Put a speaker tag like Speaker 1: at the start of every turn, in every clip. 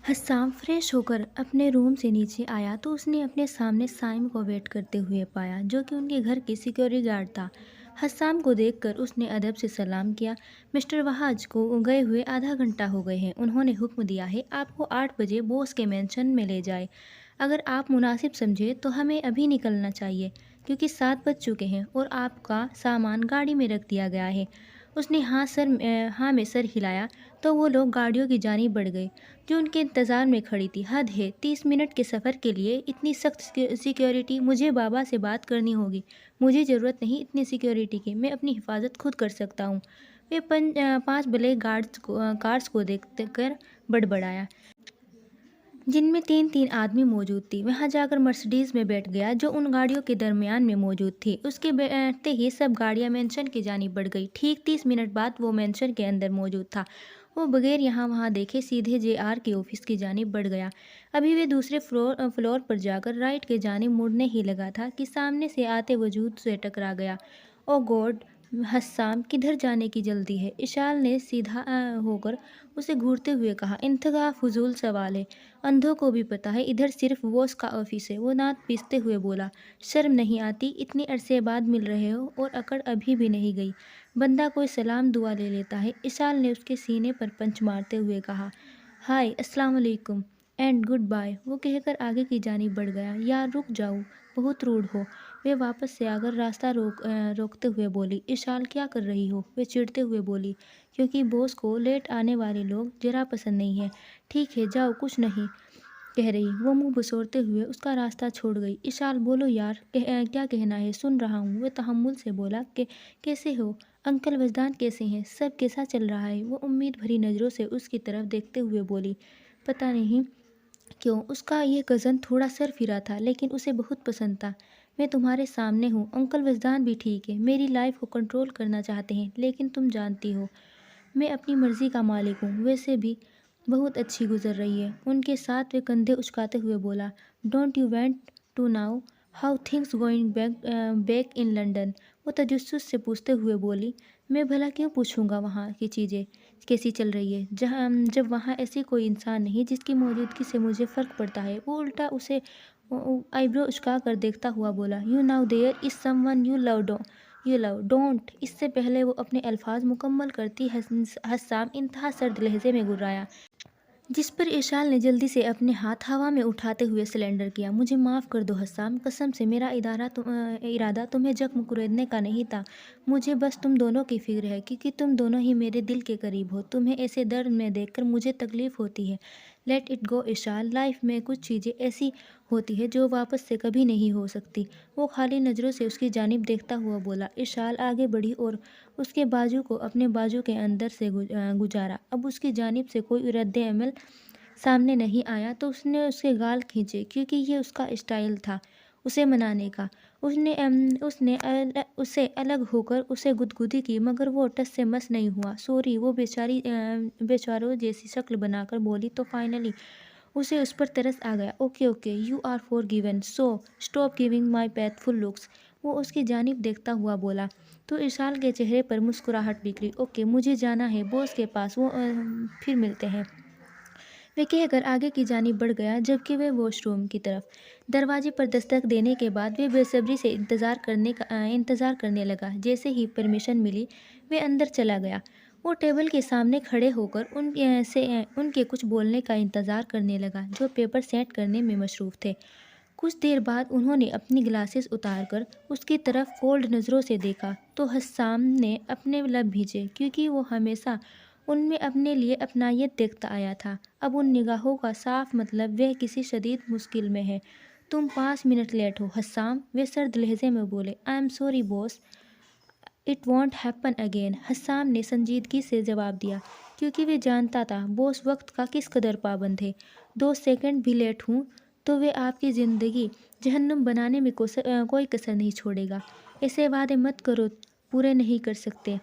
Speaker 1: Hussam fresh ہو کر اپنے روم سے نیچے آیا تو اس نے اپنے سامنے سائم کو ویٹ کرتے ہوئے پایا، جو کہ ان کے گھر کی سیکیورٹی گارڈ تھا۔ حسام کو دیکھ کر اس نے ادب سے سلام کیا۔ مسٹر وہاج کو گئے ہوئے آدھا گھنٹہ ہو گئے ہیں۔ انہوں نے حکم دیا ہے آپ کو 8 بجے بوس کے مینشن میں لے جائے۔ اگر آپ مناسب سمجھے تو ہمیں ابھی نکلنا چاہیے، کیونکہ 7 بج چکے ہیں اور آپ کا سامان گاڑی میں رکھ دیا گیا ہے۔ اس نے ہاں میں سر ہلایا تو وہ لوگ گاڑیوں کی جانب بڑھ گئے جو ان کے انتظار میں کھڑی تھی۔ حد ہے، 30 منٹ کے سفر کے لیے اتنی سخت سیکیورٹی؟ مجھے بابا سے بات کرنی ہوگی۔ مجھے ضرورت نہیں اتنی سیکیورٹی کی، میں اپنی حفاظت خود کر سکتا ہوں۔ وہ 5 بلیک کارز کو دیکھ کر بڑبڑایا، جن میں تین آدمی موجود تھی۔ وہاں جا کر مرسڈیز میں بیٹھ گیا جو ان گاڑیوں کے درمیان میں موجود تھی۔ اس کے بیٹھتے ہی سب گاڑیاں مینشن کی جانب بڑھ گئی۔ ٹھیک 30 منٹ بعد وہ مینشن کے اندر موجود تھا۔ وہ بغیر یہاں وہاں دیکھے سیدھے JR کے آفس کی جانب بڑھ گیا۔ ابھی وہ دوسرے فلور پر جا کر رائٹ کی جانب مڑنے ہی لگا تھا کہ سامنے سے آتے وجود سے ٹکرا گیا۔ او گاڈ! حسام، کدھر جانے کی جلدی ہے؟ اشال نے سیدھا ہو کر اسے گھورتے ہوئے کہا۔ انتہا فضول سوال ہے، اندھوں کو بھی پتہ ہے ادھر صرف بوس کا آفس ہے۔ وہ دانت پیستے ہوئے بولا۔ شرم نہیں آتی؟ اتنے عرصے بعد مل رہے ہو اور اکڑ ابھی بھی نہیں گئی؟ بندہ کوئی سلام دعا لے لیتا ہے۔ اشال نے اس کے سینے پر پنچ مارتے ہوئے کہا۔ ہائے، السلام علیکم اینڈ گڈ بائے، وہ کہہ کر آگے کی جانب بڑھ گیا۔ یار رک جاؤ، بہت روڈ ہو۔ وہ واپس سے آ کر راستہ روکتے ہوئے بولی۔ اشال، کیا کر رہی ہو؟ وہ چڑھتے ہوئے بولی۔ کیونکہ بوس کو لیٹ آنے والے لوگ ذرا پسند نہیں ہیں۔ ٹھیک ہے جاؤ، کچھ نہیں کہہ رہی۔ وہ منہ بسوڑتے ہوئے اس کا راستہ چھوڑ گئی۔ اشال، بولو یار، کیا کہنا ہے؟ سن رہا ہوں، وہ تحمل سے بولا۔ کیسے ہو انکل وجدان، کیسے ہیں سب؟ کیسا چل رہا ہے؟ وہ امید بھری نظروں سے اس کی طرف دیکھتے ہوئے بولی۔ پتہ نہیں کیوں اس کا یہ کزن تھوڑا سر پھرا تھا، لیکن اسے بہت پسند تھا۔ میں تمہارے سامنے ہوں۔ انکل وجدان بھی ٹھیک ہے، میری لائف کو کنٹرول کرنا چاہتے ہیں، لیکن تم جانتی ہو میں اپنی مرضی کا مالک ہوں۔ ویسے بھی بہت اچھی گزر رہی ہے ان کے ساتھ، وہ کندھے اچکاتے ہوئے بولا۔ Don't you want to know how things going back in London? وہ تجسس سے پوچھتے ہوئے بولی۔ میں بھلا کیوں پوچھوں گا وہاں کی چیزیں کیسی چل رہی ہے، جب وہاں ایسی کوئی انسان نہیں جس کی موجودگی سے مجھے فرق پڑتا ہے؟ وہ الٹا اسے آئیبرو اچکا کر دیکھتا ہوا بولا۔ You know there is someone you love don't. اس سے پہلے وہ اپنے الفاظ مکمل کرتی حسام انتہا سرد لہجے میں گرایا، جس پر اشال نے جلدی سے اپنے ہاتھ ہوا میں اٹھاتے ہوئے سرنڈر کیا۔ مجھے معاف کر دو حسام، قسم سے میرا ارادہ تمہیں زخم کریدنے کا نہیں تھا۔ مجھے بس تم دونوں کی فکر ہے، کیونکہ تم دونوں ہی میرے دل کے قریب ہو۔ تمہیں ایسے درد میں دیکھ کر مجھے تکلیف ہوتی ہے۔ لیٹ اٹ گو اشال، لائف میں کچھ چیزیں ایسی ہوتی ہیں جو واپس سے کبھی نہیں ہو سکتی۔ وہ خالی نظروں سے اس کی جانب دیکھتا ہوا بولا۔ اشال آگے بڑھی اور اس کے بازو کو اپنے بازو کے اندر سے گزارا۔ اب اس کی جانب سے کوئی رد عمل سامنے نہیں آیا تو اس نے اس کے گال کھینچے، کیونکہ یہ اس کا اسٹائل تھا اسے منانے کا۔ اس نے اسے الگ ہو کر اسے گدگدی کی، مگر وہ ٹس سے مس نہیں ہوا۔ سوری، وہ بیچاروں جیسی شکل بنا کر بولی تو فائنلی اسے اس پر ترس آ گیا۔ Okay you are forgiven, so stop giving my pitiful looks, وہ اس کی جانب دیکھتا ہوا بولا۔ تو اشال کے چہرے پر مسکراہٹ بکھری۔ اوکے، مجھے جانا ہے بوس کے پاس، وہ پھر ملتے ہیں، وہ کہہ کر آگے کی جانب بڑھ گیا، جبکہ وہ واش روم کی طرف دروازے پر دستک دینے کے بعد وہ بے صبری سے انتظار کرنے لگا۔ جیسے ہی پرمیشن ملی وہ اندر چلا گیا۔ وہ ٹیبل کے سامنے کھڑے ہو کر ان کے کچھ بولنے کا انتظار کرنے لگا جو پیپر سیٹ کرنے میں مصروف تھے۔ کچھ دیر بعد انہوں نے اپنی گلاسز اتار کر اس کی طرف کولڈ نظروں سے دیکھا تو حسام نے اپنے لب بھینچے، کیونکہ وہ ہمیشہ ان میں اپنے لیے اپنائیت دیکھتا آیا تھا۔ اب ان نگاہوں کا صاف مطلب وہ کسی شدید مشکل میں ہے۔ تم 5 منٹ لیٹ ہو حسام، وہ سرد لہجے میں بولے۔ I am sorry boss, it won't happen again, Husam نے سنجیدگی سے جواب دیا، کیونکہ وہ جانتا تھا بوس وقت کا کس قدر پابند ہے۔ 2 سیکنڈ بھی لیٹ ہوں تو وہ آپ کی زندگی جہنم بنانے میں کوئی کسر نہیں چھوڑے گا۔ ایسے وعدے مت کرو، پورے نہیں کر سکتے۔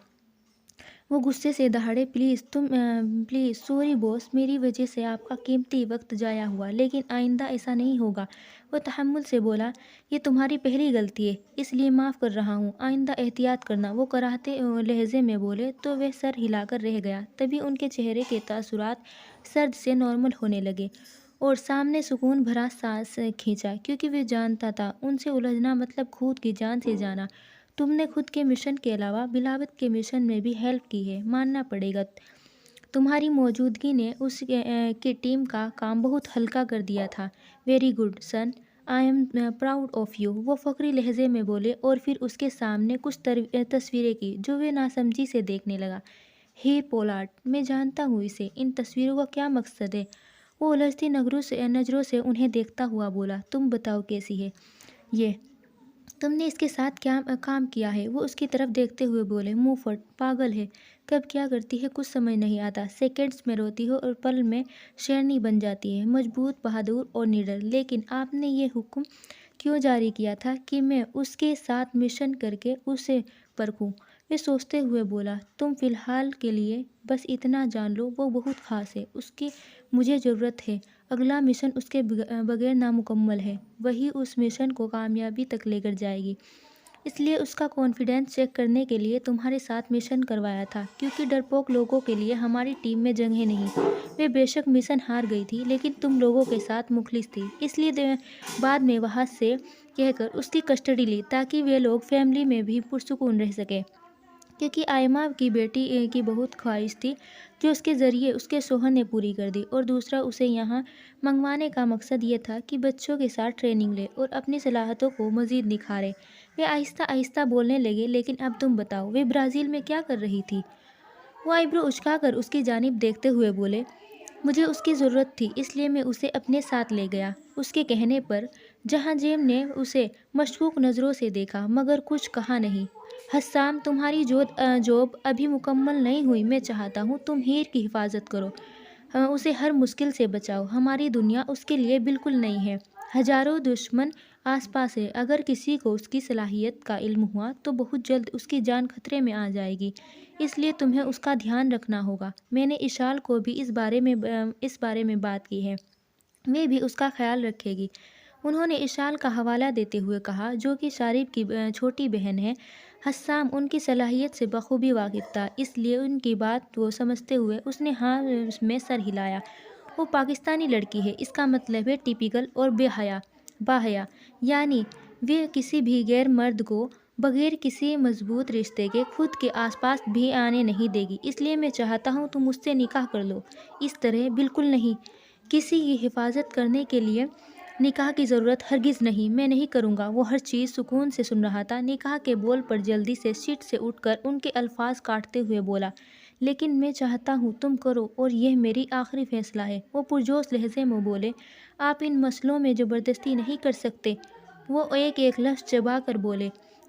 Speaker 1: وہ غصے سے دہاڑے، پلیز سوری بوس، میری وجہ سے آپ کا قیمتی وقت ضائع ہوا، لیکن آئندہ ایسا نہیں ہوگا۔ وہ تحمل سے بولا، یہ تمہاری پہلی غلطی ہے، اس لیے معاف کر رہا ہوں، آئندہ احتیاط کرنا۔ وہ کراہتے لہجے میں بولے تو وہ سر ہلا کر رہ گیا۔ تبھی ان کے چہرے کے تاثرات سرد سے نارمل ہونے لگے اور سامنے سکون بھرا سانس کھینچا، کیونکہ وہ جانتا تھا ان سے الجھنا مطلب خود کی جان سے جانا۔ تم نے خود کے مشن کے علاوہ بلاوت کے مشن میں بھی ہیلپ کی ہے، ماننا پڑے گا۔ تمہاری موجودگی نے اس کی ٹیم کا کام بہت ہلکا کر دیا تھا۔ Very good son, I am proud of you, وہ فخری لہجے میں بولے اور پھر اس کے سامنے کچھ تصویریں کی جو وہ ناسمجھی سے دیکھنے لگا۔ ہیر پولارڈ، میں جانتا ہوں اسے، ان تصویروں کا کیا مقصد ہے؟ وہ الجھتی نظروں سے انہیں دیکھتا ہوا بولا، تم بتاؤ کیسی ہے یہ؟ تم نے اس کے ساتھ کیا کام کیا ہے؟ وہ اس کی طرف دیکھتے ہوئے بولے، منہ پھٹ، پاگل ہے، کب کیا کرتی ہے کچھ سمجھ نہیں آتا، سیکنڈز میں روتی ہو اور پل میں شیرنی بن جاتی ہے، مضبوط، بہادر اور نڈر۔ لیکن آپ نے یہ حکم کیوں جاری کیا تھا کہ میں اس کے ساتھ مشن کر کے اسے پرکھوں؟ وہ سوچتے ہوئے بولا، تم فی الحال کے لیے بس اتنا جان لو، وہ بہت خاص ہے، اس کی مجھے ضرورت ہے، اگلا مشن اس کے بغیر نامکمل ہے، وہی اس مشن کو کامیابی تک لے کر جائے گی۔ اس لیے اس کا کانفیڈنس چیک کرنے کے لیے تمہارے ساتھ مشن کروایا تھا، کیونکہ ڈرپوک لوگوں کے لیے ہماری ٹیم میں جگہ نہیں۔ وہ بے شک مشن ہار گئی تھی، لیکن تم لوگوں کے ساتھ مخلص تھی، اس لیے بعد میں وہاں سے کہہ کر اس کی کسٹڈی لی تاکہ وہ لوگ فیملی میں بھی پرسکون رہ سکے، کیونکہ آئمہ کی بیٹی کی بہت خواہش تھی جو اس کے ذریعے اس کے شوہر نے پوری کر دی، اور دوسرا اسے یہاں منگوانے کا مقصد یہ تھا کہ بچوں کے ساتھ ٹریننگ لے اور اپنی صلاحیتوں کو مزید نکھارے۔ وہ آہستہ آہستہ بولنے لگے، لیکن اب تم بتاؤ، وہ برازیل میں کیا کر رہی تھی؟ وہ آئیبرو اچکا کر اس کی جانب دیکھتے ہوئے بولے، مجھے اس کی ضرورت تھی، اس لیے میں اسے اپنے ساتھ لے گیا۔ اس کے کہنے پر جہاں جیم نے اسے مشکوک نظروں سے دیکھا مگر کچھ کہا نہیں۔ حسام، تمہاری جاب ابھی مکمل نہیں ہوئی، میں چاہتا ہوں تم ہیر کی حفاظت کرو، اسے ہر مشکل سے بچاؤ، ہماری دنیا اس کے لیے بالکل نئی ہے، ہزاروں دشمن آس پاس ہے، اگر کسی کو اس کی صلاحیت کا علم ہوا تو بہت جلد اس کی جان خطرے میں آ جائے گی، اس لیے تمہیں اس کا دھیان رکھنا ہوگا۔ میں نے اشال کو بھی اس بارے میں بات کی ہے، وہ بھی اس کا خیال رکھے گی۔ انہوں نے اشال کا حوالہ دیتے ہوئے کہا، جو کہ شارب کی چھوٹی بہن ہے۔ حسام ان کی صلاحیت سے بخوبی واقف تھا، اس لیے ان کی بات کو سمجھتے ہوئے اس نے ہاں میں سر ہلایا۔ وہ پاکستانی لڑکی ہے، اس کا مطلب ہے ٹیپیکل اور باحیا، یعنی وہ کسی بھی غیر مرد کو بغیر کسی مضبوط رشتے کے خود کے آس پاس بھی آنے نہیں دے گی، اس لیے میں چاہتا ہوں تم اس سے نکاح کر لو۔ اس طرح؟ بالکل نہیں، کسی کی حفاظت کرنے کے لیے نکاح کی ضرورت ہرگز نہیں، میں نہیں کروں گا۔ وہ ہر چیز سکون سے سن رہا تھا، نکاح کے بول پر جلدی سے سیٹ سے اٹھ کر ان کے الفاظ کاٹتے ہوئے بولا، لیکن میں چاہتا ہوں تم کرو، اور یہ میری آخری فیصلہ ہے۔ وہ پرجوش لہجے میں بولے، آپ ان مسئلوں میں زبردستی نہیں کر سکتے۔ وہ ایک لفظ چبا کر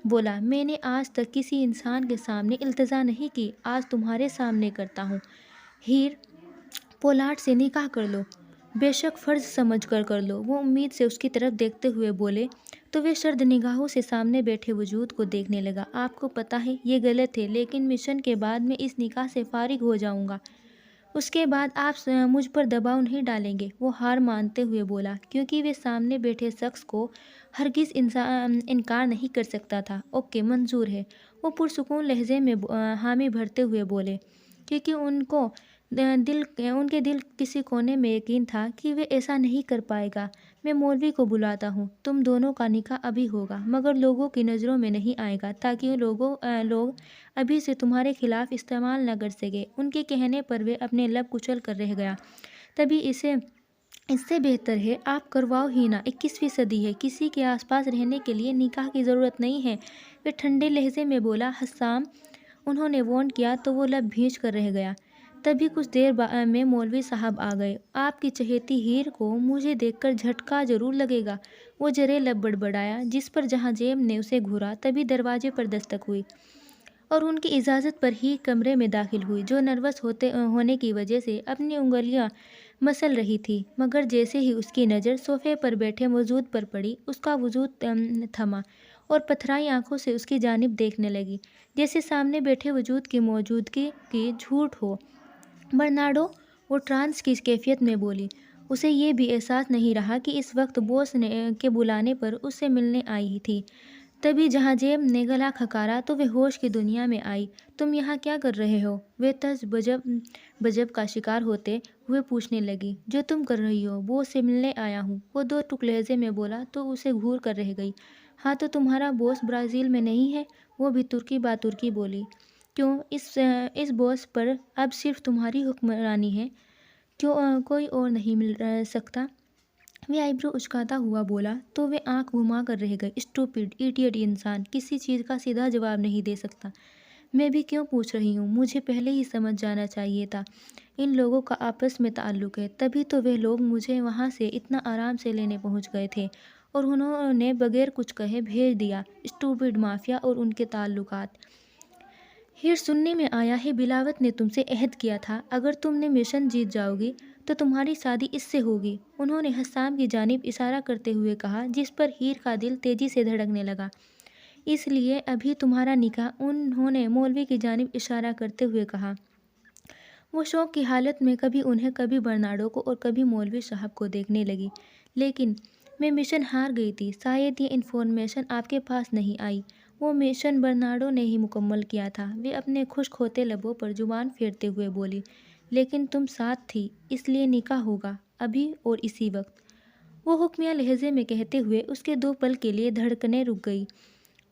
Speaker 1: بولا، میں نے آج تک کسی انسان کے سامنے التجا نہیں کی، آج تمہارے سامنے کرتا ہوں۔ ہیر پولارڈ سے نکاح کر لو، بے شک فرض سمجھ کر لو۔ وہ امید سے اس کی طرف دیکھتے ہوئے بولے تو وہ سرد نگاہوں سے سامنے بیٹھے وجود کو دیکھنے لگا۔ آپ کو پتہ ہے یہ غلط ہے، لیکن مشن کے بعد میں اس نکاح سے فارغ ہو جاؤں گا، اس کے بعد آپ مجھ پر دباؤ نہیں ڈالیں گے۔ وہ ہار مانتے ہوئے بولا، کیونکہ وہ سامنے بیٹھے شخص کو ہرگز انکار نہیں کر سکتا تھا۔ اوکے، منظور ہے۔ وہ پرسکون لہجے میں حامی بھرتے ہوئے بولے، کیونکہ ان کے دل کسی کونے میں یقین تھا کہ وہ ایسا نہیں کر پائے گا۔ میں مولوی کو بلاتا ہوں، تم دونوں کا نکاح ابھی ہوگا، مگر لوگوں کی نظروں میں نہیں آئے گا، تاکہ لوگ ابھی سے تمہارے خلاف استعمال نہ کر سکے۔ ان کے کہنے پر وہ اپنے لب کچل کر رہ گیا۔ تبھی اس سے بہتر ہے آپ کرواؤ ہی نہ، 21ویں صدی ہے، کسی کے آس پاس رہنے کے لیے نکاح کی ضرورت نہیں ہے۔ وہ ٹھنڈے لہجے میں بولا، حسام، انہوں نے وارن کیا تو وہ لب بھیج کر رہ گیا۔ تبھی کچھ دیر میں مولوی صاحب آ گئے۔ آپ کی چہیتی ہیر کو مجھے دیکھ کر جھٹکا ضرور لگے گا، وہ زرے لب بڑبڑایا، جس پر جہاں جیم نے اسے گھورا تبھی دروازے پر دستک ہوئی اور ان کی اجازت پر ہی کمرے میں داخل ہوئی، جو نروس ہونے کی وجہ سے اپنی انگلیاں مسل رہی تھی، مگر جیسے ہی اس کی نظر صوفے پر بیٹھے موجود پر پڑی، اس کا وجود تھما اور پتھرائی آنکھوں سے اس کی جانب دیکھنے لگی جیسے سامنے بیٹھے وجود کی موجودگی کی جھوٹ ہو۔ برنارڈو وہ ٹرانس کی کیفیت میں بولی۔ اسے یہ بھی احساس نہیں رہا کہ اس وقت بوس کے بلانے پر اس سے ملنے آئی تھی۔ تبھی جہاں جیب نے گلا کھکارا تو وہ ہوش کی دنیا میں آئی۔ تم یہاں کیا کر رہے ہو؟ وہ تج بجب کا شکار ہوتے ہوئے پوچھنے لگی۔ جو تم کر رہی ہو؟ بوس سے ملنے آیا ہوں، وہ دو ٹک لہجے میں بولا تو اسے گھور کر رہ گئی۔ ہاں تو تمہارا بوس برازیل میں نہیں ہے؟ وہ بھی ترکی با ترکی بولی۔ کیوں اس بوس پر اب صرف تمہاری حکمرانی ہے؟ کیوں کوئی اور نہیں مل سکتا؟ وہ آئیبرو اچکاتا ہوا بولا تو وہ آنکھ گھما کر رہ گئی۔ اسٹوپڈ ایڈیٹ انسان کسی چیز کا سیدھا جواب نہیں دے سکتا۔ میں بھی کیوں پوچھ رہی ہوں؟ مجھے پہلے ہی سمجھ جانا چاہیے تھا ان لوگوں کا آپس میں تعلق ہے، تبھی تو وہ لوگ مجھے وہاں سے اتنا آرام سے لینے پہنچ گئے تھے اور انہوں نے بغیر کچھ کہے بھیج دیا۔ اسٹوپڈ مافیا اور ان کے تعلقات۔ ہیر سننے میں آیا ہے بلاوت نے تم سے عہد کیا تھا اگر تم نے مشن جیت جاؤ گی تو تمہاری شادی اس سے ہوگی۔ انہوں نے حسام کی جانب اشارہ کرتے ہوئے کہا جس پر ہیر کا دل تیزی سے دھڑکنے لگا۔ اس لیے ابھی تمہارا نکاح، انہوں نے مولوی کی جانب اشارہ کرتے ہوئے کہا۔ وہ شوق کی حالت میں کبھی انہیں، کبھی برنارڈو کو اور کبھی مولوی صاحب کو دیکھنے لگی۔ لیکن میں مشن ہار گئی تھی، شاید یہ انفارمیشن آپ کے پاس نہیں آئی۔ وہ مشن برنارڈو نے ہی مکمل کیا تھا، وہ اپنے خشک ہوتے لبوں پر زبان پھیرتے ہوئے بولی۔ لیکن تم ساتھ تھی، اس لیے نکاح ہوگا، ابھی اور اسی وقت۔ وہ حکمیہ لہجے میں کہتے ہوئے اس کے 2 پل کے لیے دھڑکنیں رک گئی۔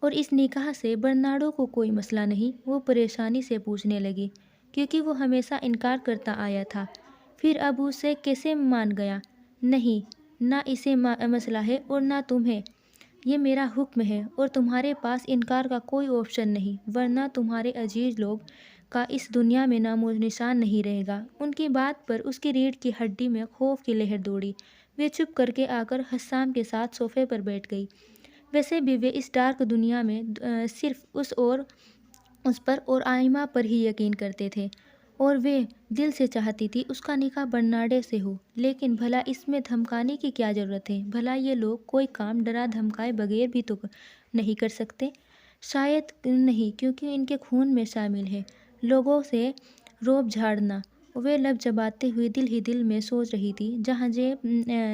Speaker 1: اور اس نکاح سے برنارڈو کو کوئی مسئلہ نہیں؟ وہ پریشانی سے پوچھنے لگی۔ کیونکہ وہ ہمیشہ انکار کرتا آیا تھا۔ پھر اب اسے کیسے مان گیا؟ نہیں، نہ اسے مسئلہ ہے اور نہ تمہیں۔ یہ میرا حکم ہے اور تمہارے پاس انکار کا کوئی آپشن نہیں، ورنہ تمہارے عزیز لوگ کا اس دنیا میں نام و نشان نہیں رہے گا۔ ان کی بات پر اس کی ریڑھ کی ہڈی میں خوف کی لہر دوڑی۔ وہ چپ کر کے آ کر حسام کے ساتھ صوفے پر بیٹھ گئی۔ ویسے بھی وہ اس ڈارک دنیا میں صرف اس پر اور آئمہ پر ہی یقین کرتے تھے، اور وہ دل سے چاہتی تھی اس کا نکاح برنارڈو سے ہو۔ لیکن بھلا اس میں دھمکانے کی کیا ضرورت ہے؟ بھلا یہ لوگ کوئی کام ڈرا دھمکائے بغیر بھی تو نہیں کر سکتے؟ شاید نہیں، کیونکہ ان کے خون میں شامل ہے لوگوں سے رعب جھاڑنا۔ وہ لب چباتے ہوئے دل ہی دل میں سوچ رہی تھی۔ جہاں جیب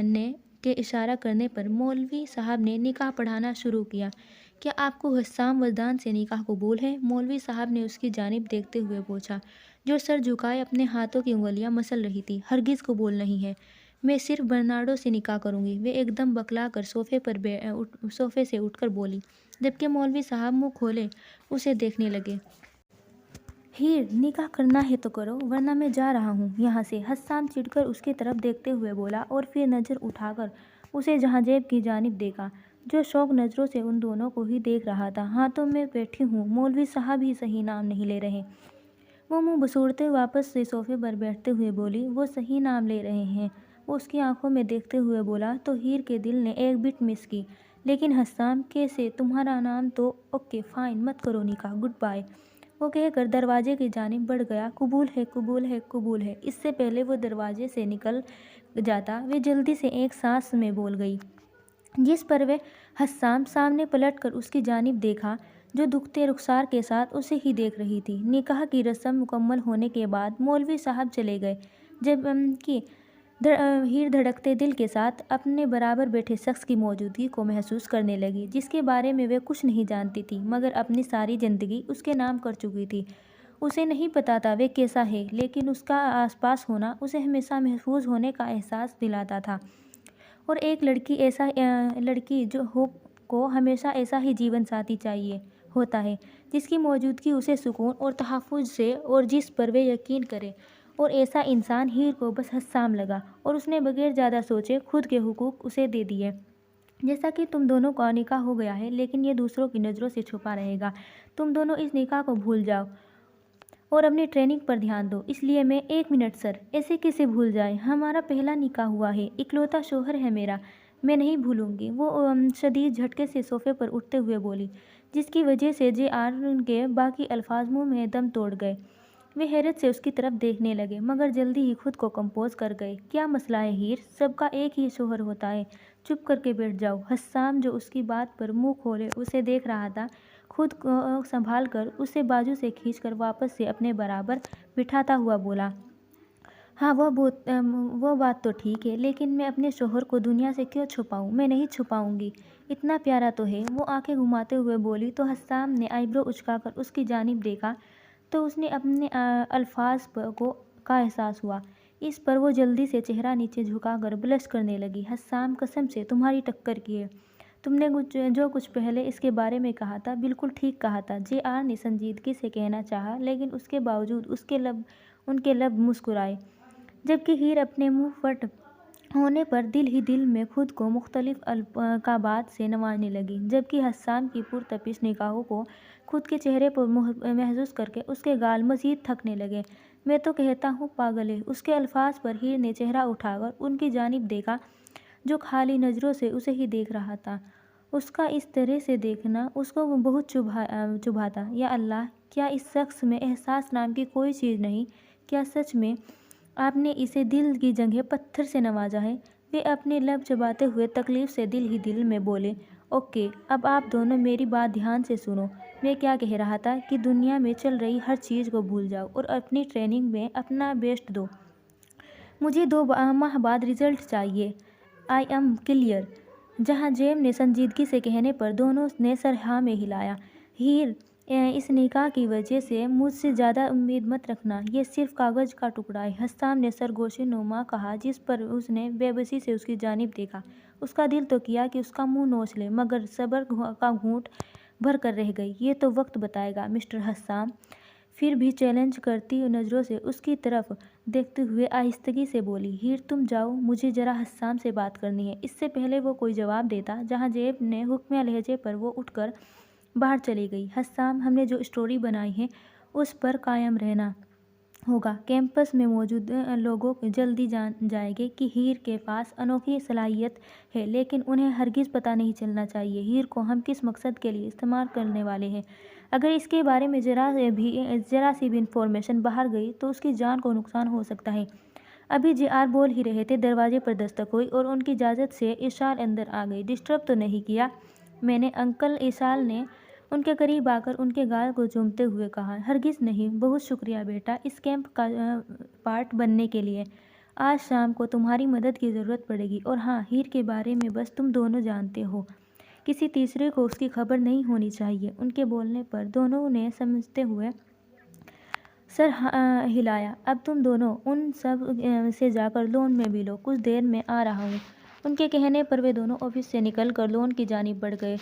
Speaker 1: نے کے اشارہ کرنے پر مولوی صاحب نے نکاح پڑھانا شروع کیا۔ کیا آپ کو حسام وردان سے نکاح قبول ہے؟ مولوی صاحب نے اس کی جانب دیکھتے ہوئے پوچھا، جو سر جھکائے اپنے ہاتھوں کی انگلیاں مسل رہی تھی۔ ہرگز قبول نہیں ہے، میں صرف برنارڈو سے نکاح کروں گی۔ وہ ایک دم بکلا کر صوفے سے اٹھ کر بولی، جبکہ مولوی صاحب منہ کھولے اسے دیکھنے لگے۔ ہیر، نکاح کرنا ہے تو کرو، ورنہ میں جا رہا ہوں یہاں سے۔ حسام چڑھ کر اس کی طرف دیکھتے ہوئے بولا اور پھر نظر اٹھا کر اسے جہاں جیب کی جانب دیکھا، جو شوق نظروں سے ان دونوں کو ہی دیکھ رہا تھا۔ ہاں تو میں بیٹھی ہوں، مولوی صاحب ہی صحیح نام نہیں لے رہے۔ وہ منہ بسوڑتے واپس سے صوفے پر بیٹھتے ہوئے بولی، وہ صحیح نام لے رہے ہیں؟ وہ اس کی آنکھوں میں دیکھتے ہوئے بولا تو ہیر کے دل نے ایک بٹ مس کی۔ لیکن حسام، کیسے؟ تمہارا نام تو… اوکے فائن، مت کرو نکاح، گڈ بائے۔ وہ کہہ کر دروازے کی جانب بڑھ گیا۔ قبول ہے، قبول ہے، قبول ہے۔ اس سے پہلے وہ دروازے سے نکل جاتا، وہ جلدی سے ایک سانس میں بول گئی، جس پر وہ حسام سامنے پلٹ کر اس کی جانب دیکھا، جو دکھتے رخسار کے ساتھ اسے ہی دیکھ رہی تھی۔ نکاح کی رسم مکمل ہونے کے بعد مولوی صاحب چلے گئے، جبکہ ہیر دھڑکتے دل کے ساتھ اپنے برابر بیٹھے شخص کی موجودگی کو محسوس کرنے لگی، جس کے بارے میں وہ کچھ نہیں جانتی تھی مگر اپنی ساری زندگی اس کے نام کر چکی تھی۔ اسے نہیں پتا تھا وہ کیسا ہے، لیکن اس کا آس پاس ہونا اسے ہمیشہ محفوظ ہونے کا احساس دلاتا تھا، اور ایک لڑکی کو ہمیشہ ایسا ہی جیون ساتھی چاہیے ہوتا ہے، جس کی موجودگی اسے سکون اور تحفظ سے اور جس پر وہ یقین کرے، اور ایسا انسان ہیر کو بس حسام لگا، اور اس نے بغیر زیادہ سوچے خود کے حقوق اسے دے دیے۔ جیسا کہ تم دونوں کا نکاح ہو گیا ہے، لیکن یہ دوسروں کی نظروں سے چھپا رہے گا، تم دونوں اس نکاح کو بھول جاؤ اور اپنی ٹریننگ پر دھیان دو۔ اس لیے میں… ایک منٹ سر، ایسے کیسے بھول جائیں؟ ہمارا پہلا نکاح ہوا ہے، اکلوتا شوہر ہے میرا، میں نہیں بھولوں گی۔ وہ شدید جھٹکے سے صوفے پر اٹھتے ہوئے بولی، جس کی وجہ سے JR کے باقی الفاظ منہ میں دم توڑ گئے۔ وہ حیرت سے اس کی طرف دیکھنے لگے مگر جلدی ہی خود کو کمپوز کر گئے۔ کیا مسئلہ ہے ہیر؟ سب کا ایک ہی شوہر ہوتا ہے، چپ کر کے بیٹھ جاؤ۔ حسام جو اس کی بات پر منہ کھولے اسے دیکھ رہا تھا، خود کو سنبھال کر اسے بازو سے کھینچ کر واپس سے اپنے برابر بٹھاتا ہوا بولا، ہاں وہ بات تو ٹھیک ہے، لیکن میں اپنے شوہر کو دنیا سے کیوں چھپاؤں؟ میں نہیں چھپاؤں گی، اتنا پیارا تو ہے۔ وہ آنکھیں گھماتے ہوئے بولی تو حسام نے آئی برو اچکا کر اس کی جانب دیکھا تو اس نے اپنے الفاظ کا احساس ہوا۔ اس پر وہ جلدی سے چہرہ نیچے جھکا کر بلش کرنے لگی۔ حسام، قسم سے تمہاری ٹکر کی ہے، تم نے جو کچھ پہلے اس کے بارے میں کہا تھا بالکل ٹھیک کہا تھا۔ JR نے سنجیدگی سے کہنا چاہا، لیکن اس کے باوجود ان کے لب مسکرائے، جبکہ ہیر اپنے منہ پھٹ ہونے پر دل ہی دل میں خود کو مختلف القابات سے نوازنے لگی، جبکہ حسام کی پرتپش نگاہوں کو خود کے چہرے پر محسوس کر کے اس کے گال مزید تھکنے لگے۔ میں تو کہتا ہوں پاگل ہے۔ اس کے الفاظ پر ہیر نے چہرہ اٹھا کر ان کی جانب دیکھا جو خالی نظروں سے اسے ہی دیکھ رہا تھا۔ اس کا اس طرح سے دیکھنا اس کو بہت چبھا تھا۔ یا اللہ، کیا اس شخص میں احساس نام کی کوئی چیز نہیں؟ کیا سچ میں آپ نے اسے دل کی جگہ پتھر سے نوازا ہے؟ وہ اپنے لب چباتے ہوئے تکلیف سے دل ہی دل میں بولے، اوکے، اب آپ دونوں میری بات دھیان سے سنو۔ میں کیا کہہ رہا تھا کہ دنیا میں چل رہی ہر چیز کو بھول جاؤ اور اپنی ٹریننگ میں اپنا بیسٹ دو۔ مجھے 2 ماہ بعد رزلٹ چاہیے۔ I am clear? جہاں جیم نے سنجیدگی سے کہنے پر دونوں نے سر ہاں میں ہلایا۔ ہیر، اس نکاح کی وجہ سے مجھ سے زیادہ امید مت رکھنا، یہ صرف کاغذ کا ٹکڑا ہے۔ حسام نے سرگوشی نما کہا، جس پر اس نے بے بسی سے اس کی جانب دیکھا۔ اس کا دل تو کیا کہ اس کا منہ نوچ لے، مگر صبر کا گھونٹ بھر کر رہ گئی۔ یہ تو وقت بتائے گا مسٹر حسام۔ پھر بھی چیلنج کرتی نظروں سے اس کی طرف دیکھتے ہوئے آہستگی سے بولی، ہیر تم جاؤ، مجھے ذرا حسام سے بات کرنی ہے۔ اس سے پہلے وہ کوئی جواب دیتا، جہاں جیم نے حکمیہ لہجے پر وہ اٹھ کر باہر چلی گئی۔ حسام، ہم نے جو اسٹوری بنائی ہے اس پر قائم رہنا ہوگا۔ کیمپس میں موجود لوگوں جلدی جان جائیں گے کہ ہیر کے پاس انوکھی صلاحیت ہے، لیکن انہیں ہرگز پتہ نہیں چلنا چاہیے ہیر کو ہم کس مقصد کے لیے استعمال کرنے والے ہیں۔ اگر اس کے بارے میں ذرا سی بھی انفارمیشن باہر گئی تو اس کی جان کو نقصان ہو سکتا ہے۔ ابھی JR بول ہی رہے تھے، دروازے پر دستک ہوئی اور ان کی اجازت سے ایشال اندر آ گئی۔ ڈسٹرب تو نہیں کیا میں نے انکل؟ ایشال نے ان کے قریب آ کر ان کے گال کو چومتے ہوئے کہا، ہرگز نہیں، بہت شکریہ بیٹا اس کیمپ کا پارٹ بننے کے لیے۔ آج شام کو تمہاری مدد کی ضرورت پڑے گی، اور ہاں، ہیر کے بارے میں بس تم دونوں جانتے ہو، کسی تیسرے کو اس کی خبر نہیں ہونی چاہیے۔ ان کے بولنے پر دونوں نے سمجھتے ہوئے سر ہلایا۔ اب تم دونوں ان سب سے جا کر لون میں بھی لو، کچھ دیر میں آ رہا ہوں۔ ان کے کہنے پر وہ دونوں آفس سے نکل کر لون کی جانب بڑھ گئے۔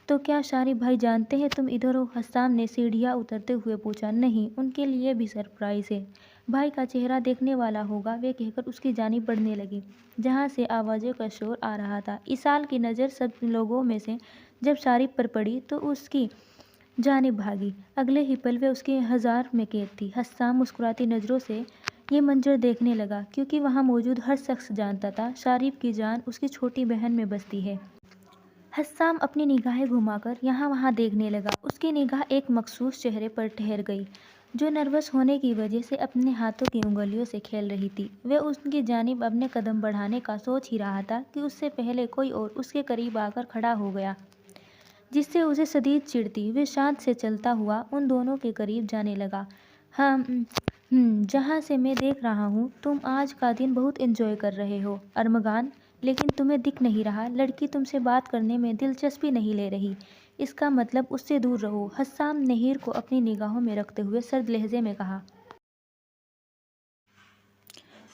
Speaker 1: تو کیا شارف بھائی جانتے ہیں تم ادھر ہو؟ حسام نے سیڑھیاں اترتے ہوئے پوچھا۔ نہیں، ان کے لیے بھی سرپرائز ہے، بھائی کا چہرہ دیکھنے والا ہوگا، وہ کہہ کر اس کی جانب بڑھنے لگی جہاں سے آوازوں کا شور آ رہا تھا۔ ایشال کی نظر سب لوگوں میں سے جب شارف پر پڑی تو اس کی جانب بھاگی، اگلے ہی پل وہ اس کے حضار میں قید تھی۔ حسام مسکراتی نظروں سے یہ منظر دیکھنے لگا، کیونکہ وہاں موجود ہر شخص جانتا تھا شارف کی جان اس کی چھوٹی بہن میں بستی ہے۔ حسام اپنی نگاہیں گھما کر یہاں وہاں دیکھنے لگا۔ اس کی نگاہ ایک مخصوص چہرے پر ٹھہر گئی جو نروس ہونے کی وجہ سے اپنے ہاتھوں کی انگلیوں سے کھیل رہی تھی۔ وہ ان کی جانب اپنے قدم بڑھانے کا سوچ ہی رہا تھا کہ اس سے پہلے کوئی اور اس کے قریب آ کر کھڑا ہو گیا، جس سے اسے شدید چڑ تھی۔ وہ شانت سے چلتا ہوا ان دونوں کے قریب جانے لگا۔ جہاں سے میں دیکھ رہا ہوں تم آج کا دن بہت انجوائے کر رہے ہو ارمغان، لیکن تمہیں دکھ نہیں رہا لڑکی تم سے بات کرنے میں دلچسپی نہیں لے رہی، اس کا مطلب اس سے دور رہو۔ حسام نے ہیر کو اپنی نگاہوں میں رکھتے ہوئے سرد لہجے میں کہا،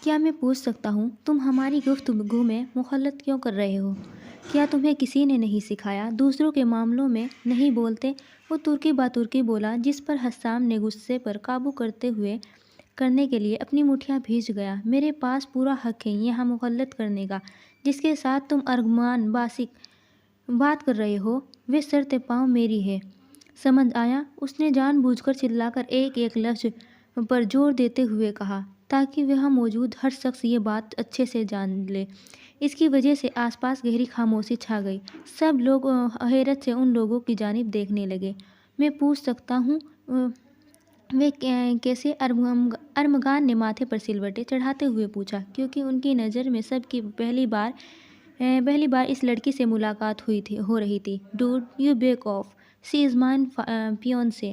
Speaker 1: کیا میں پوچھ سکتا ہوں تم ہماری گفتگو میں مخالفت کیوں کر رہے ہو؟ کیا تمہیں کسی نے نہیں سکھایا دوسروں کے معاملوں میں نہیں بولتے؟ وہ ترکی باترکی بولا، جس پر حسام نے غصے پر قابو کرنے کے لیے اپنی مٹھیاں بھیج گیا۔ میرے پاس پورا حق ہے یہاں مخالفت کرنے کا، جس کے ساتھ تم ارغمان باسق بات کر رہے ہو وہ سرتے پاؤں میری ہے، سمجھ آیا؟ اس نے جان بوجھ کر چلا کر ایک ایک لفظ پر زور دیتے ہوئے کہا تاکہ وہاں موجود ہر شخص یہ بات اچھے سے جان لے۔ اس کی وجہ سے آس پاس گہری خاموشی چھا گئی۔ سب لوگ حیرت سے ان لوگوں کی جانب دیکھنے لگے۔ میں پوچھ سکتا ہوں وہ کیسے؟ ارمغان نے ماتھے پر سلوٹے چڑھاتے ہوئے پوچھا، کیونکہ ان کی نظر میں سب کی پہلی بار اس لڑکی سے ملاقات ہو رہی تھی۔ Dude, you back off, she is mine fiancée.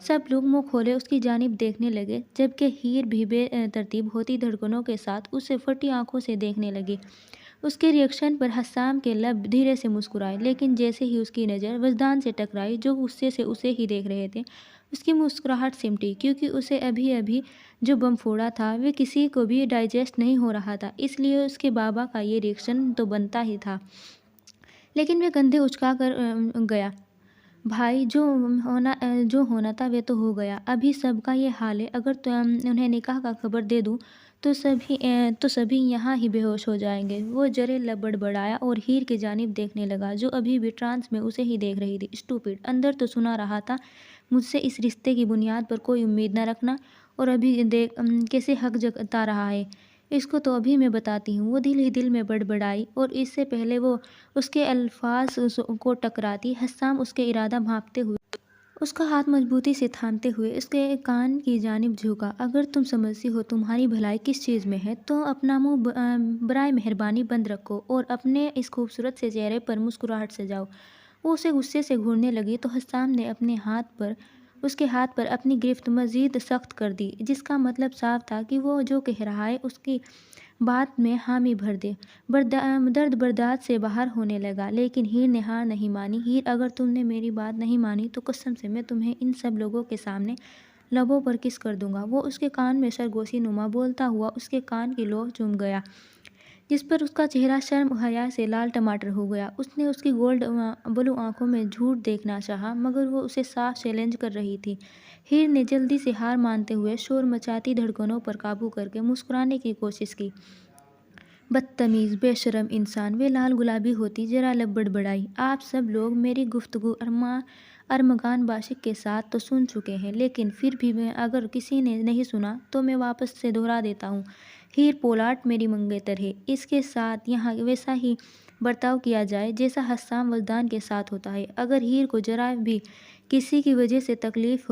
Speaker 1: سب لوگ منہ کھولے اس کی جانب دیکھنے لگے، جبکہ ہیر بھی بے ترتیب ہوتی دھڑکنوں کے ساتھ اسے پھٹی آنکھوں سے دیکھنے لگی۔ اس کے ری ایکشن پر حسام کے لب دھیرے سے مسکرائے، لیکن جیسے ہی اس کی نظر وجدان سے ٹکرائی جو غصے سے اسے ہی دیکھ رہے تھے، اس کی مسکراہٹ سمٹی، کیونکہ اسے ابھی جو بم پھوڑا تھا وہ کسی کو بھی ڈائجسٹ نہیں ہو رہا تھا، اس لیے اس کے بابا کا یہ ری ایکشن تو بنتا ہی تھا۔ لیکن وہ کندھے اچکا کر گیا، بھائی جو ہونا تھا وہ تو ہو گیا، ابھی سب کا یہ حال ہے، اگر انہیں نکاح کا خبر دے دوں تو سبھی یہاں ہی بے ہوش ہو جائیں گے۔ وہ ذرے لب بڑبڑایا اور ہیر کی جانب دیکھنے لگا جو ابھی بھی ٹرانس میں اسے ہی دیکھ رہی تھی۔ اسٹوپڈ، اندر تو سنا رہا تھا مجھ سے اس رشتے کی بنیاد پر کوئی امید نہ رکھنا، اور ابھی دیکھ کیسے حق جتا رہا ہے، اس کو تو ابھی میں بتاتی ہوں۔ وہ دل ہی دل میں بڑبڑائی، اور اس سے پہلے وہ اس کے الفاظ کو ٹکراتی، حسام اس کے ارادہ بھانپتے ہوئے اس کا ہاتھ مضبوطی سے تھامتے ہوئے اس کے کان کی جانب جھکا۔ اگر تم سمجھتی ہو تمہاری بھلائی کس چیز میں ہے تو اپنا منہ برائے مہربانی بند رکھو اور اپنے اس خوبصورت سے چہرے پر مسکراہٹ سجاؤ۔ وہ اسے غصے سے گھورنے لگی تو حسام نے اس کے ہاتھ پر اپنی گرفت مزید سخت کر دی، جس کا مطلب صاف تھا کہ وہ جو کہہ رہا ہے اس کی بات میں حامی بھر دے۔ درد برداشت سے باہر ہونے لگا، لیکن ہیر نے ہار نہیں مانی۔ ہیر، اگر تم نے میری بات نہیں مانی تو قسم سے میں تمہیں ان سب لوگوں کے سامنے لبوں پر کس کر دوں گا۔ وہ اس کے کان میں سرگوشی نما بولتا ہوا اس کے کان کی لو چوم گیا، جس پر اس کا چہرہ شرم و حیا سے لال ٹماٹر ہو گیا۔ اس نے اس کی گولڈ بلو آنکھوں میں جھوٹ دیکھنا چاہا، مگر وہ اسے صاف چیلنج کر رہی تھی۔ ہیر نے جلدی سے ہار مانتے ہوئے شور مچاتی دھڑکنوں پر قابو کر کے مسکرانے کی کوشش کی۔ بدتمیز، بے شرم انسان، وہ لال گلابی ہوتی ذرا لب بڑبڑائی۔ آپ سب لوگ میری گفتگو ارمغان باشق کے ساتھ تو سن چکے ہیں، لیکن پھر بھی اگر کسی نے نہیں سنا تو میں واپس سے دہرا دیتا ہوں۔ ہیر پولاٹ میری منگیتر ہے، اس کے ساتھ یہاں ویسا ہی برتاؤ کیا جائے جیسا حسام وجدان کے ساتھ ہوتا ہے۔ اگر ہیر کو ذرا بھی کسی کی وجہ سے تکلیف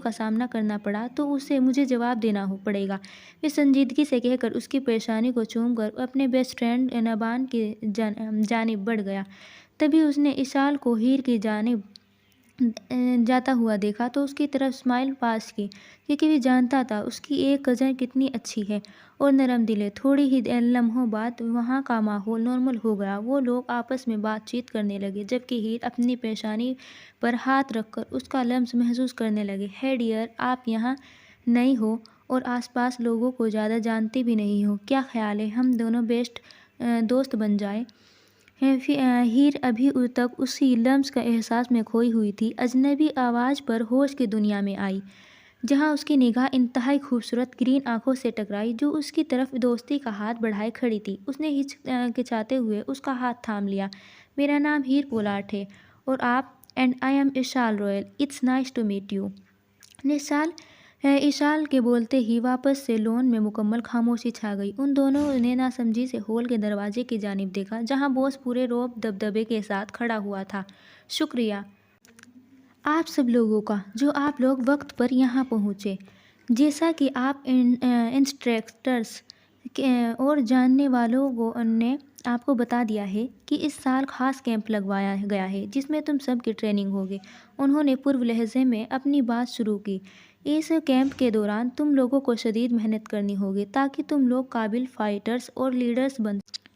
Speaker 1: کا سامنا کرنا پڑا تو مجھے جواب دینا پڑے گا۔ وہ سنجیدگی سے کہہ کر اس کی پیشانی کو چوم کر اپنے بیسٹ فرینڈ نبان کی جانب بڑھ گیا۔ تبھی اس نے اشال کو ہیر کی جانب جاتا ہوا دیکھا تو اس کی طرف اسمائل پاس کی، کیونکہ وہ جانتا تھا اس کی ایک کزن کتنی اچھی ہے اور نرم دل ہے۔ تھوڑی ہی لمحوں بعد وہاں کا ماحول نارمل ہو گیا۔ وہ لوگ آپس میں بات چیت کرنے لگے، جبکہ ہیر اپنی پیشانی پر ہاتھ رکھ کر اس کا لمس محسوس کرنے لگے۔ ہے ڈیئر، آپ یہاں نئی ہو اور آس پاس لوگوں کو زیادہ جانتی بھی نہیں ہو، کیا خیال ہے ہم دونوں بیسٹ دوست بن جائیں؟ ہیر ابھی تک اسی لمس کا احساس میں کھوئی ہوئی تھی، اجنبی آواز پر ہوش کی دنیا میں آئی، جہاں اس کی نگاہ انتہائی خوبصورت گرین آنکھوں سے ٹکرائی جو اس کی طرف دوستی کا ہاتھ بڑھائے کھڑی تھی۔ اس نے ہچکچاتے ہوئے اس کا ہاتھ تھام لیا۔ میرا نام ہیر پولاٹ ہے، اور آپ؟ And I am Eshal Rawail, it's nice to meet you. Eshal کے بولتے ہی واپس سے لون میں مکمل خاموشی چھا گئی۔ ان دونوں نے ناسمجھی سے ہال کے دروازے کی جانب دیکھا، جہاں باس پورے رعب دبدبے کے ساتھ کھڑا ہوا تھا۔ شکریہ آپ سب لوگوں کا، جو آپ لوگ وقت پر یہاں پہنچے۔ جیسا کہ آپ انسٹرکٹرز اور جاننے والوں نے آپ کو بتا دیا ہے کہ اس سال خاص کیمپ لگوایا گیا ہے جس میں تم سب کی ٹریننگ ہوگی۔ انہوں نے پُر لہجے میں اپنی بات شروع کی۔ اس کیمپ کے دوران تم لوگوں کو شدید محنت کرنی ہوگی تاکہ تم لوگ قابل فائٹرز اور لیڈرز بن سکو۔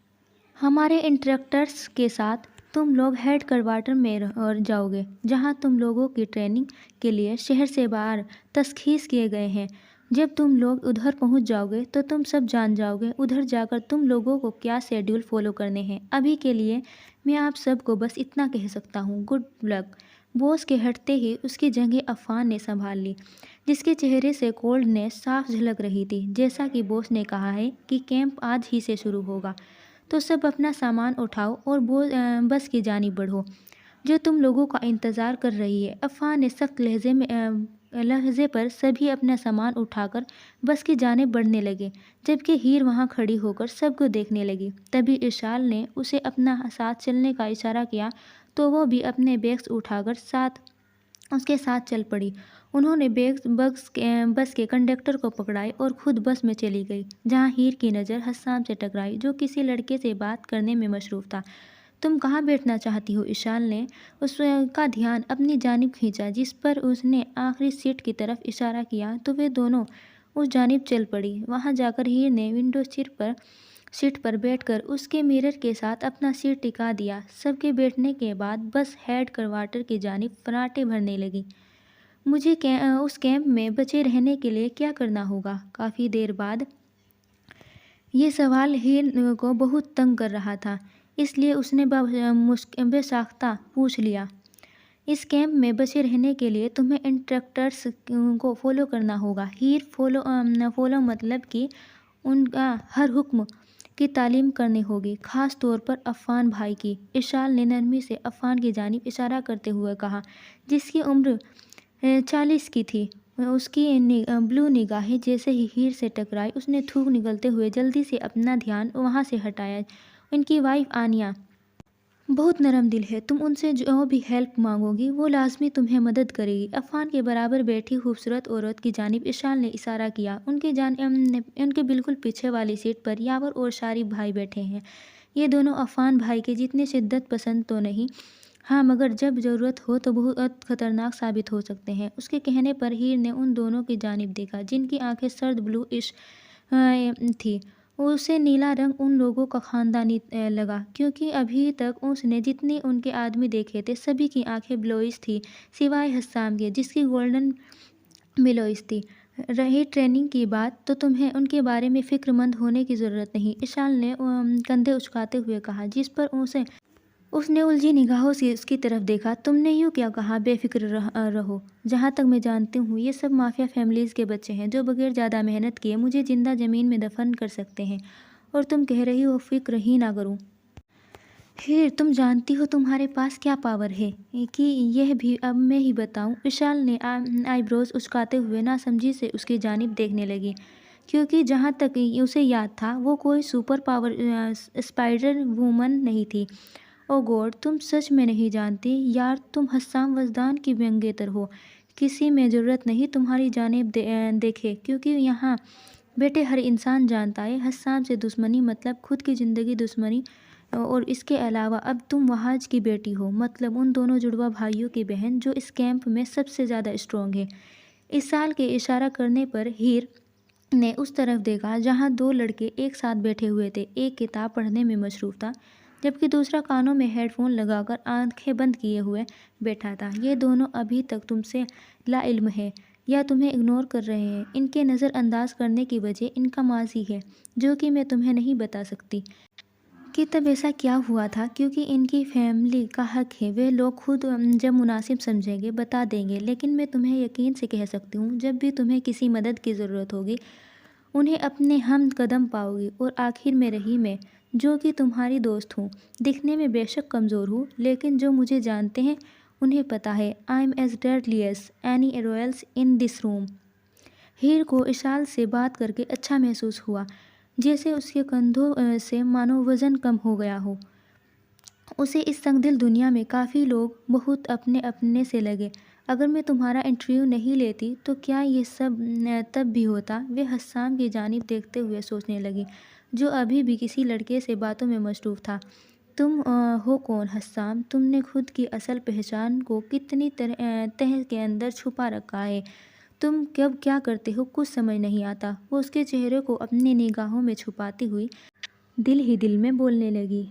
Speaker 1: ہمارے انسٹرکٹرز کے ساتھ تم لوگ ہیڈ کوارٹر میں جاؤ گے، جہاں تم لوگوں کی ٹریننگ کے لیے شہر سے باہر تشخیص کیے گئے ہیں۔ جب تم لوگ ادھر پہنچ جاؤ گے تو تم سب جان جاؤ گے ادھر جا کر تم لوگوں کو کیا شیڈول فالو کرنے ہیں۔ ابھی کے لیے میں آپ سب کو بس اتنا کہہ سکتا ہوں، گڈ لک۔ باس کے ہٹتے ہی اس کی جگہ عفان نے سنبھال لی، جس کے چہرے سے کولڈنیس صاف جھلک رہی تھی۔ جیسا کہ باس نے کہا ہے کہ کیمپ آج ہی سے شروع ہوگا، تو سب اپنا سامان اٹھاؤ اور بس کی جانب بڑھو، جو تم لوگوں کا انتظار کر رہی ہے۔ عفان نے سخت لہجے پر سبھی اپنا سامان اٹھا کر بس کی جانب بڑھنے لگے، جبکہ ہیر وہاں کھڑی ہو کر سب کو دیکھنے لگی۔ تبھی اشال نے اسے اپنا ساتھ چلنے کا اشارہ کیا تو وہ بھی اپنے بیگز اٹھا کر ساتھ اس کے ساتھ چل پڑی۔ انہوں نے بس کے کنڈکٹر کو پکڑائی اور خود بس میں چلی گئی، جہاں ہیر کی نظر حسام سے ٹکرائی، جو کسی لڑکے سے بات کرنے میں مصروف تھا۔ تم کہاں بیٹھنا چاہتی ہو؟ اشال نے اس کا دھیان اپنی جانب کھینچا، جس پر اس نے آخری سیٹ کی طرف اشارہ کیا تو وہ دونوں اس جانب چل پڑی۔ وہاں جا کر ہیر نے ونڈو سیٹ پر بیٹھ کر اس کے مرر کے ساتھ اپنا سر ٹکا دیا۔ سب کے بیٹھنے کے بعد بس ہیڈ کوارٹر کی جانب فراٹے بھرنے لگی۔ مجھے اس کیمپ میں بچے رہنے کے لیے کیا کرنا ہوگا؟ کافی دیر بعد یہ سوال ہیر کو بہت تنگ کر رہا تھا، اس لیے اس نے بے ساختہ پوچھ لیا۔ اس کیمپ میں بچے رہنے کے لیے تمہیں انسٹرکٹرز کو فالو کرنا ہوگا۔ ہیر فالو مطلب کہ ان کا ہر حکم کی تعلیم کرنی ہوگی، خاص طور پر عفان بھائی کی۔ اشال نے نرمی سے عفان کی جانب اشارہ کرتے ہوئے کہا، جس کی عمر 40 کی تھی۔ اس کی بلو نگاہیں جیسے ہی ہیر سے ٹکرائی، اس نے تھوک نکلتے ہوئے جلدی سے اپنا دھیان وہاں سے ہٹایا۔ ان کی وائف آنیا بہت نرم دل ہے، تم ان سے جو بھی ہیلپ مانگو گی وہ لازمی تمہیں مدد کرے گی۔ عفان کے برابر بیٹھی خوبصورت عورت کی جانب اشال نے اشارہ کیا۔ ان کے بالکل پیچھے والی سیٹ پر یاور اور شارف بھائی بیٹھے ہیں۔ یہ دونوں عفان بھائی کے جتنے شدت پسند تو نہیں، ہاں مگر جب ضرورت ہو تو بہت خطرناک ثابت ہو سکتے ہیں۔ اس کے کہنے پر ہیر نے ان دونوں کی جانب دیکھا، جن کی آنکھیں سرد بلو اش تھیں۔ اسے نیلا رنگ ان لوگوں کا خاندانی لگا، کیونکہ ابھی تک اس نے جتنے ان کے آدمی دیکھے تھے سبھی کی آنکھیں بلوئش تھیں، سوائے حسام کے، جس کی گولڈن بلوئش تھی۔ رہی ٹریننگ کی بات تو تمہیں ان کے بارے میں فکر مند ہونے کی ضرورت نہیں، اشال نے کندھے اچکاتے ہوئے کہا، جس پر اس نے الجھی نگاہوں سے اس کی طرف دیکھا۔ تم نے یوں کیا کہا بے فکر رہو؟ جہاں تک میں جانتی ہوں یہ سب مافیا فیملیز کے بچے ہیں جو بغیر زیادہ محنت کیے مجھے زندہ زمین میں دفن کر سکتے ہیں، اور تم کہہ رہی ہو فکر ہی نہ کروں۔ ہیر تم جانتی ہو تمہارے پاس کیا پاور ہے کہ یہ بھی اب میں ہی بتاؤں؟ اشال نے آئی بروز اچکاتے ہوئے ناسمجھی سے اس کی جانب دیکھنے لگی، کیونکہ جہاں تک اسے یاد تھا وہ کوئی سپر پاور اسپائڈر وومن نہیں تھی۔ او گوڈ، تم سچ میں نہیں جانتی؟ یار تم حسام وجدان کی منگیتر ہو، کسی میں ضرورت نہیں تمہاری جانب دیکھے، کیونکہ یہاں بیٹھے ہر انسان جانتا ہے حسام سے دشمنی مطلب خود کی زندگی دشمنی، اور اس کے علاوہ اب تم وحاج کی بیٹی ہو، مطلب ان دونوں جڑواں بھائیوں کی بہن جو اس کیمپ میں سب سے زیادہ اسٹرانگ ہے۔ اشال کے اشارہ کرنے پر ہیر نے اس طرف دیکھا جہاں دو لڑکے ایک ساتھ بیٹھے ہوئے تھے، ایک کتاب پڑھنے میں مصروف تھا جبکہ دوسرا کانوں میں ہیڈ فون لگا کر آنکھیں بند کیے ہوئے بیٹھا تھا۔ یہ دونوں ابھی تک تم سے لا علم ہیں یا تمہیں اگنور کر رہے ہیں۔ ان کے نظر انداز کرنے کی وجہ ان کا ماضی ہے جو کہ میں تمہیں نہیں بتا سکتی کہ تب ایسا کیا ہوا تھا، کیونکہ ان کی فیملی کا حق ہے، وہ لوگ خود جب مناسب سمجھیں گے بتا دیں گے، لیکن میں تمہیں یقین سے کہہ سکتی ہوں جب بھی تمہیں کسی مدد کی ضرورت ہوگی انہیں اپنے ہم قدم پاؤ گی۔ اور آخر میں رہی میں، جو کہ تمہاری دوست ہوں، دکھنے میں بے شک کمزور ہوں، لیکن جو مجھے جانتے ہیں انہیں پتا ہے I am as deadly as any royals in this room۔ ہیر کو اشال سے بات کر کے اچھا محسوس ہوا، جیسے اس کے کندھوں سے مانو وزن کم ہو گیا ہو۔ اسے اس تنگ دل دنیا میں کافی لوگ بہت اپنے سے لگے۔ اگر میں تمہارا انٹرویو نہیں لیتی تو کیا یہ سب تب بھی ہوتا؟ وہ حسام کی جانب دیکھتے ہوئے سوچنے لگی، جو ابھی بھی کسی لڑکے سے باتوں میں مصروف تھا۔ تم ہو کون حسام؟ تم نے خود کی اصل پہچان کو کتنی تہ کے اندر چھپا رکھا ہے؟ تم کب کیا کرتے ہو کچھ سمجھ نہیں آتا۔ وہ اس کے چہرے کو اپنی نگاہوں میں چھپاتی ہوئی دل ہی دل میں بولنے لگی۔